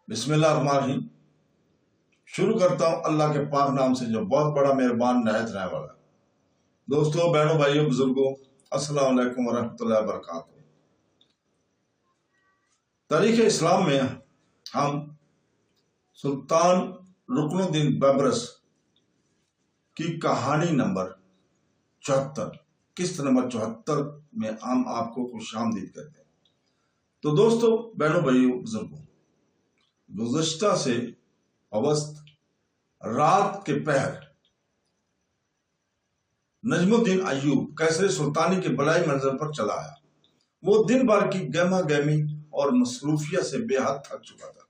بسم اللہ الرحمن الرحیم۔ شروع کرتا ہوں اللہ کے پاک نام سے جو بہت بڑا مہربان نہایت رحم والا ہے۔ دوستوں، بہنوں، بھائیوں، بزرگوں، السلام علیکم ورحمۃ اللہ وبرکاتہ۔ تاریخ اسلام میں ہم سلطان رکن الدین بیبرس کی کہانی نمبر 74، قسط نمبر 74 میں ہم آپ کو خوش آمدید کرتے ہیں۔ تو دوستوں، بہنوں، بھائیوں، بزرگوں، گزشتہ سے اوسط رات کے پہر نجم الدین ایوب کیسر سلطانی کے بلائی منزل پر چلا آیا۔ وہ دن بھر کی گہما گہمی اور مصروفیت سے بے حد تھک چکا تھا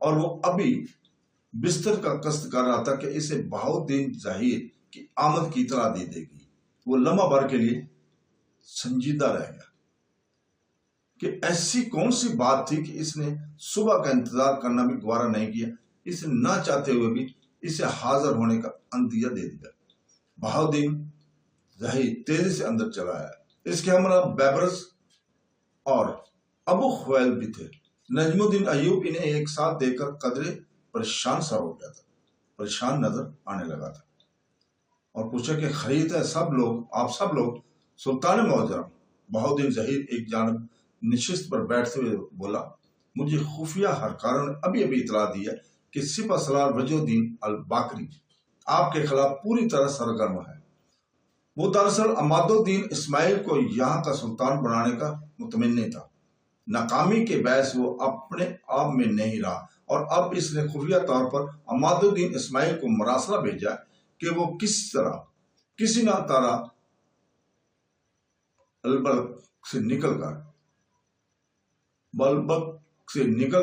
اور وہ ابھی بستر کا قصد کر رہا تھا کہ اسے بہاؤالدین ظہیر کی آمد کی اطلاع دے دے گی۔ وہ لمحہ بھر کے لیے سنجیدہ رہ گیا کہ ایسی کون سی بات تھی کہ اس نے صبح کا انتظار کرنا بھی گوارا نہیں کیا۔ اس نے نہ چاہتے ہوئے بھی اسے حاضر ہونے کا عندیہ دے دیا۔ بہاؤالدین ظہیر تیزی سے اندر چلا آیا۔ اس کے ہمراہ بیبرس اور ابو خویل بھی تھے۔ نجم الدین ایوب انہیں ایک ساتھ دیکھ کر قدرے پریشان سا ہو گیا تھا، پریشان نظر آنے لگا تھا اور پوچھا کہ خیریت ہے آپ سب لوگ؟ سلطان معظم بہاؤالدین ظہیر ایک جانب نشست پر بیٹھتے ہوئے بولا، مجھے خفیہ ہرکاروں نے ابھی اطلاع دی ہے کہ سپہ سالار وجہ الدین الباقری آپ کے خلاف پوری طرح سرگرم ہے۔ وہ دراصل عماد الدین اسماعیل کو یہاں کا سلطان بنانے کا متمنی تھا۔ ناکامی کے باعث وہ اپنے آپ میں نہیں رہا اور اب اس نے خفیہ طور پر عماد الدین اسماعیل کو مراسلہ بھیجا کہ وہ کسی نہ طرح بلبک سے نکل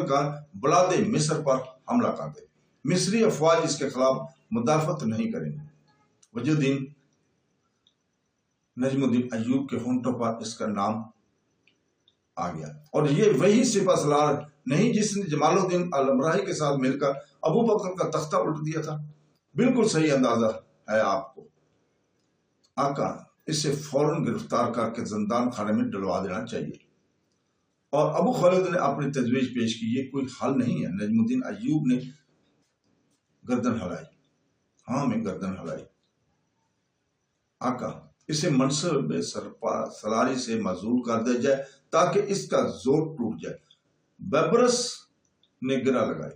کر بلاد مصر پر حملہ کر دے۔ مصری افواج اس کے خلاف مدافعت نہیں کریں گے۔ وجہ الدین نجم الدین ایوب کے ہونٹوں پر اس کا نام آ گیا اور یہ وہی سپہ سالار نہیں جس نے جمال الدین المرائی کے ساتھ مل کر ابو بکر کا تختہ الٹ دیا تھا۔ بالکل صحیح اندازہ ہے آپ کو آقا، اسے فوراً گرفتار کر کے زندان خانے میں ڈلوا دینا چاہیے۔ اور ابو خالد نے اپنی تجویز پیش کی، یہ کوئی حل نہیں ہے۔ نجم الدین ایوب نے گردن ہلائی۔ آقا، اسے منصب سالاری سے معزول کر دیا جائے تاکہ اس کا زور ٹوٹ جائے۔ بیبرس نے گرہ لگائی۔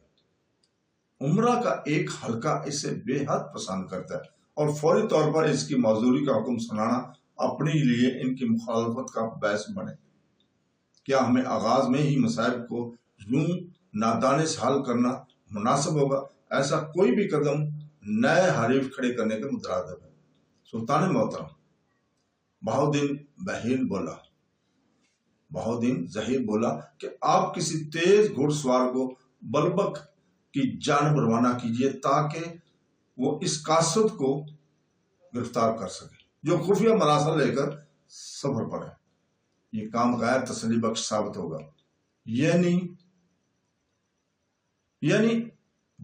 عمرہ کا ایک حلقہ اسے بے حد پسند کرتا ہے اور فوری طور پر اس کی معذوری کا حکم سنانا اپنے لیے ان کی مخالفت کا باعث بنے۔ کیا ہمیں آغاز میں ہی مصائب کو یوں نادانے سے حل کرنا مناسب ہوگا؟ ایسا کوئی بھی قدم نئے حریف کھڑے کرنے کے مترادف ہے۔ سلطان محترم بہاؤالدین ظہیر بولا کہ آپ کسی تیز گھڑ سوار کو بلبک کی جانب روانہ کیجیے تاکہ وہ اس قاصد کو گرفتار کر سکے جو خفیہ مراسل لے کر سفر پر ہے۔ یہ کام غیر تسلی بخش ثابت ہوگا۔ یعنی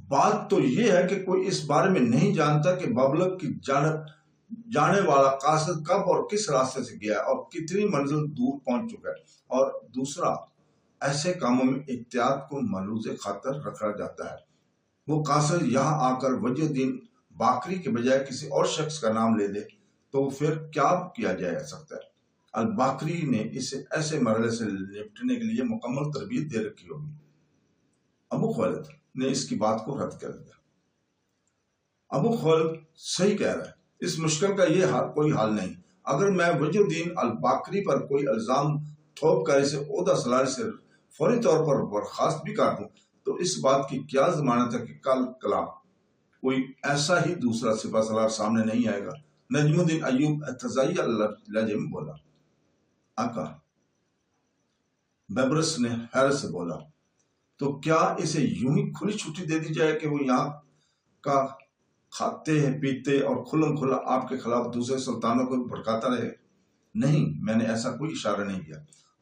بات تو یہ ہے کہ کوئی اس بارے میں نہیں جانتا کہ ببلک کی جانب جانے والا قاصد کب اور کس راستے سے گیا اور کتنی منزل دور پہنچ چکا ہے، اور دوسرا، ایسے کاموں میں احتیاط کو ملحوظ خاطر رکھا جاتا ہے۔ وہ قاصد یہاں آ کر وجہ الدین باقری کے بجائے کسی اور شخص کا نام لے دے تو پھر کیا کیا جا سکتا ہے؟ الباقری نے اسے ایسے مرحلے سے نپٹنے کے لیے مکمل تربیت دے رکھی ہوگی۔ ابو خالد نے اس کی بات کو رد کر دیا۔ ابو خالد صحیح کہہ رہا ہے، اس مشکل کا یہ کوئی حل نہیں۔ اگر میں وجہ الدین الباقری پر کوئی الزام تھوپ کر اسے عہدہ سالاری سے فوری طور پر برخاست بھی کر دوں تو اس بات کی کیا ضمانت ہے کہ کل کلا کوئی ایسا ہی دوسرا سپہ سالار سامنے نہیں آئے گا؟ نجم الدین ایوب احتجاجی لہجے میں بولا۔ آقا، بیبرس نے حیرت سے بولا، تو کیا اسے یوں ہی کھلی چھٹی دے دی جائے کہ وہ یہاں کا کھاتے ہیں پیتے اور کھلم کھلا آپ کے خلاف دوسرے سلطانوں کو بھڑکاتا رہے؟ نہیں، میں نے ایسا کوئی اشارہ نہیں کیا۔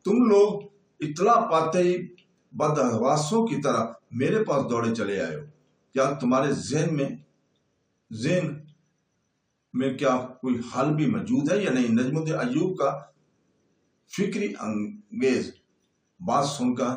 تم لوگ اطلاع پاتے ہی بدحواسوں کی طرح میرے پاس دوڑے چلے آئے ہو۔ کیا تمہارے ذہن میں کیا کوئی حل بھی موجود ہے یا نہیں؟ نجم الدین ایوب کا فکری انگیز بات سن کر